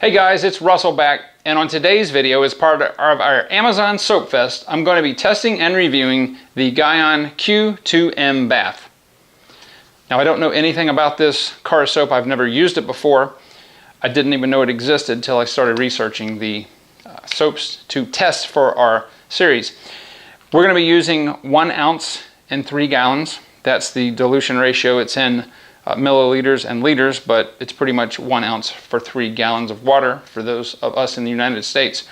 Hey guys, it's Russell back, and on today's video, as part of our Amazon Soap Fest, I'm going to be testing and reviewing the Gyeon Q2M Bathe. Now, I don't know anything about this car soap. I've never used it before. I didn't even know it existed until I started researching the soaps to test for our series. We're going to be using 1 ounce in 3 gallons. That's the dilution ratio. It's in milliliters and liters, but it's pretty much 1 ounce for 3 gallons of water for those of us in the United States.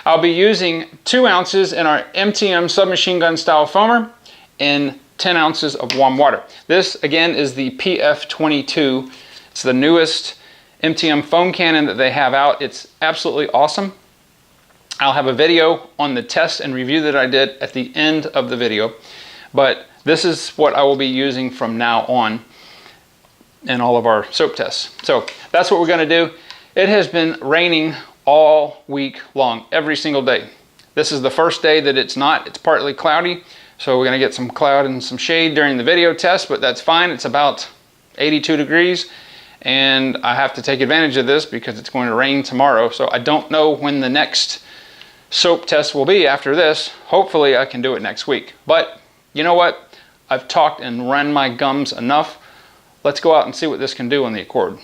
I'll be using 2 ounces in our MTM submachine gun style foamer and 10 ounces of warm water. This again is the PF22. It's the newest MTM foam cannon that they have out. It's absolutely awesome. I'll have a video on the test and review that I did at the end of the video, but this is what I will be using from now on in all of our soap tests. So that's what we're going to do. It has been raining all week long, every single day. This is the first day that it's not. It's partly cloudy, so we're going to get some cloud and some shade during the video test, but that's fine. It's about 82 degrees, and I have to take advantage of this because it's going to rain tomorrow. So I don't know when the next soap test will be after this. Hopefully I can do it next week. But you know what? I've talked and run my gums enough. Let's go out and see what this can do on the Accord.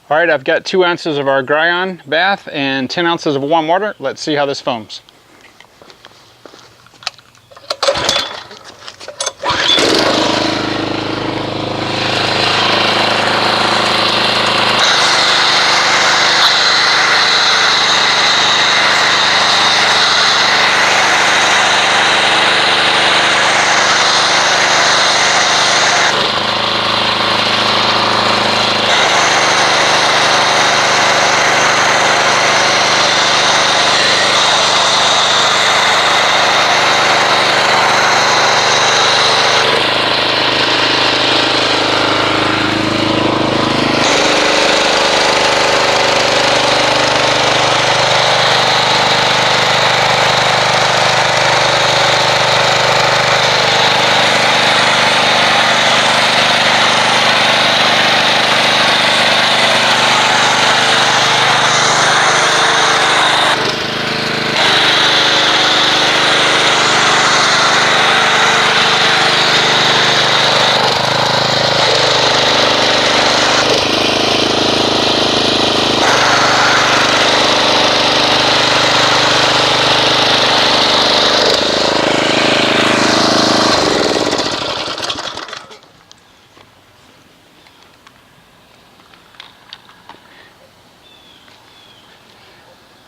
All right, I've got 2 ounces of our Gyeon Bathe and 10 ounces of warm water. Let's see how this foams.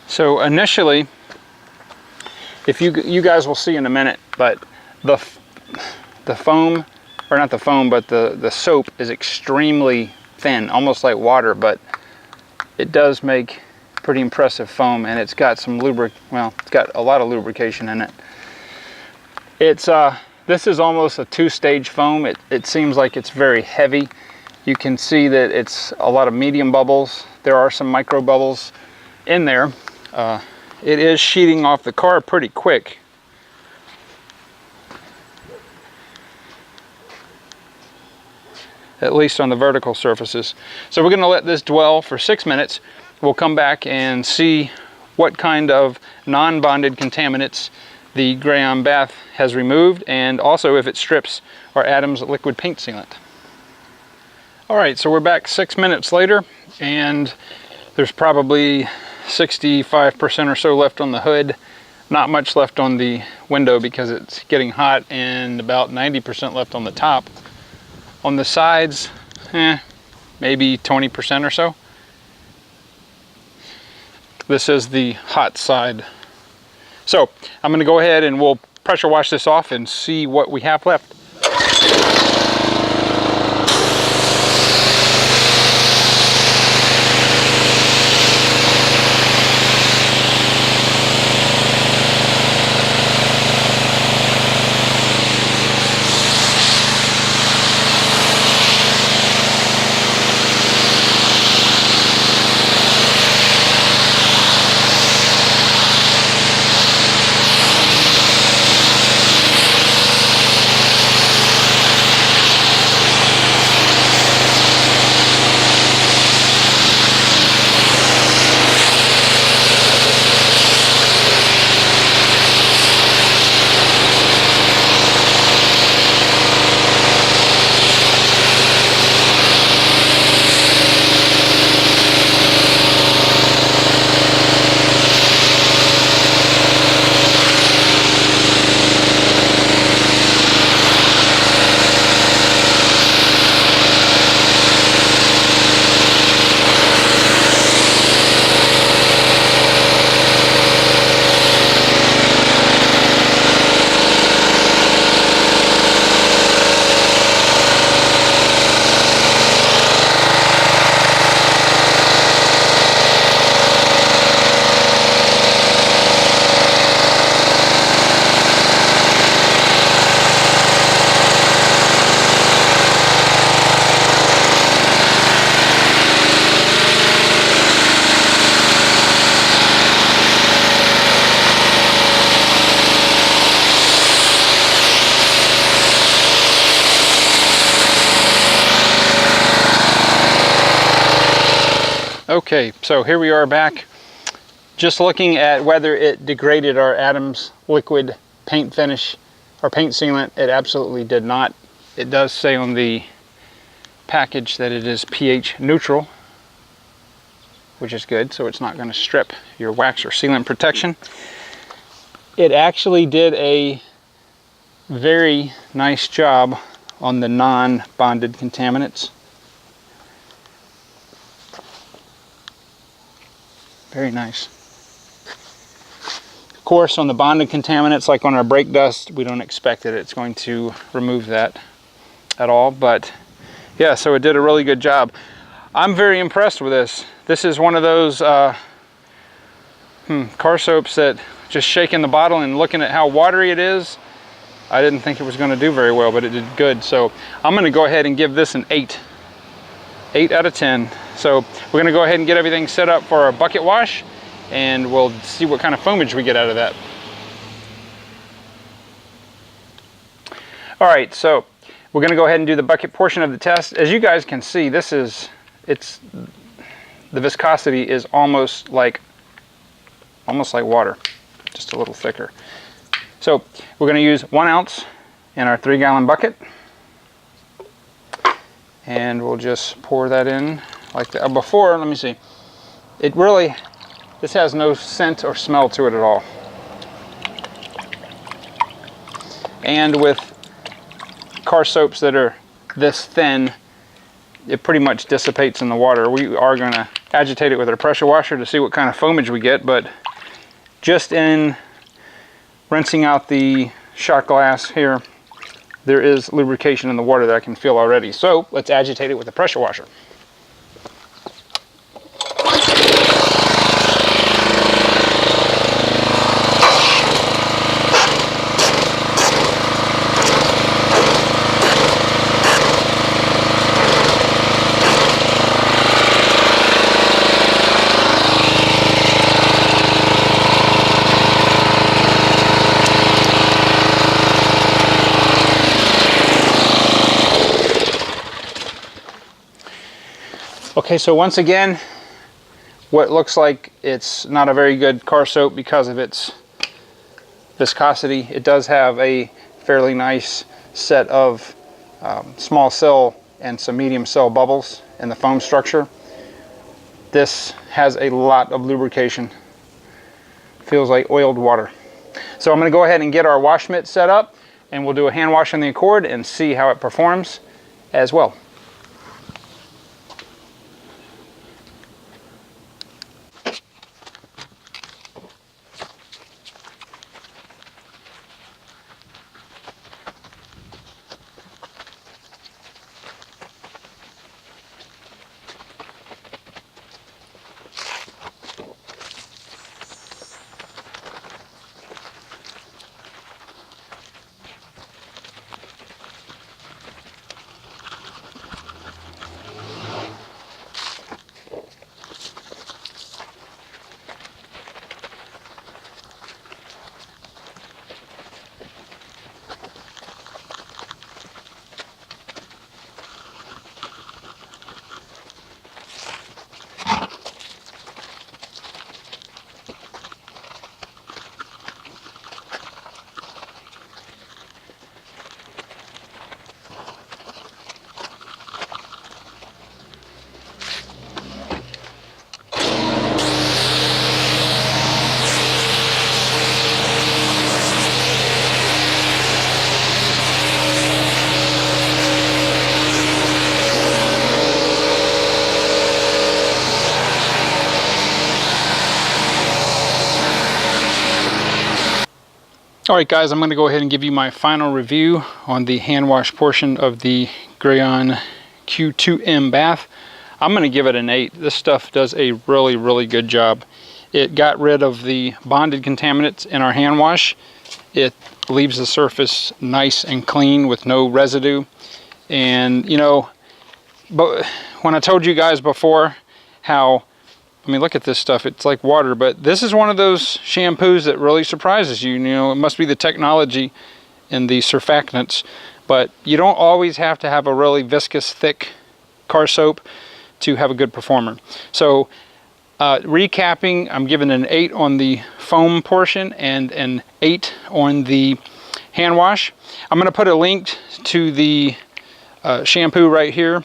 So initially, if you guys will see in a minute, but the foam, or not the foam, but the soap is extremely thin, almost like water, but it does make pretty impressive foam, and it's got some it's got a lot of lubrication in it. It's this is almost a 2-stage foam. It seems like it's very heavy. You can see that it's a lot of medium bubbles. There are some micro bubbles in there. It is sheeting off the car pretty quick. At least on the vertical surfaces. So we're going to let this dwell for 6 minutes. We'll come back and see what kind of non-bonded contaminants the Gyeon Bathe has removed, and also if it strips our Adam's liquid paint sealant. Alright, so we're back 6 minutes later, and there's probably 65% or so left on the hood. Not much left on the window because it's getting hot, and about 90% left on the top. On the sides, maybe 20% or so. This is the hot side. So I'm going to go ahead and we'll pressure wash this off and see what we have left. Okay, so here we are back. Just looking at whether it degraded our Adams liquid paint finish or paint sealant. It absolutely did not. It does say on the package that it is pH neutral, which is good, so it's not going to strip your wax or sealant protection. It actually did a very nice job on the non-bonded contaminants. Very nice. Of course, on the bonded contaminants, like on our brake dust, we don't expect that it's going to remove that at all. But yeah, so it did a really good job. I'm very impressed with this. This is one of those car soaps that just shaking the bottle and looking at how watery it is, I didn't think it was going to do very well, but it did good. So I'm going to go ahead and give this an 8. 8 out of 10. So we're going to go ahead and get everything set up for our bucket wash, and we'll see what kind of foamage we get out of that. All right, so we're going to go ahead and do the bucket portion of the test. As you guys can see, the viscosity is almost like water, just a little thicker. So we're going to use 1 ounce in our 3-gallon bucket. And we'll just pour that in like that. Before, let me see. This has no scent or smell to it at all. And with car soaps that are this thin, it pretty much dissipates in the water. We are going to agitate it with our pressure washer to see what kind of foamage we get, but just in rinsing out the shot glass here, there is lubrication in the water that I can feel already. So let's agitate it with the pressure washer. Okay, so once again, what looks like it's not a very good car soap because of its viscosity. It does have a fairly nice set of small cell and some medium cell bubbles in the foam structure. This has a lot of lubrication. Feels like oiled water. So I'm going to go ahead and get our wash mitt set up, and we'll do a hand wash on the Accord and see how it performs as well. Alright guys, I'm going to go ahead and give you my final review on the hand wash portion of the Gyeon Q2M Bathe. I'm going to give it an 8. This stuff does a really good job. It got rid of the bonded contaminants in our hand wash. It leaves the surface nice and clean with no residue. And you know, but when I told you guys before how, I mean, look at this stuff. It's like water, but this is one of those shampoos that really surprises you. You know, it must be the technology and the surfactants, but you don't always have to have a really viscous, thick car soap to have a good performer. So, recapping, I'm giving an 8 on the foam portion and an 8 on the hand wash. I'm going to put a link to the shampoo right here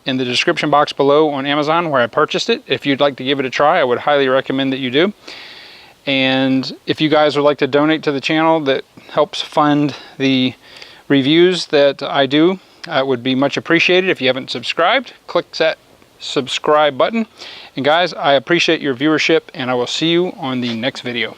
in the description box below on Amazon where I purchased it. If you'd like to give it a try, I would highly recommend that you do. And if you guys would like to donate to the channel that helps fund the reviews that I do, it would be much appreciated. If you haven't subscribed, click that subscribe button. And guys, I appreciate your viewership, and I will see you on the next video.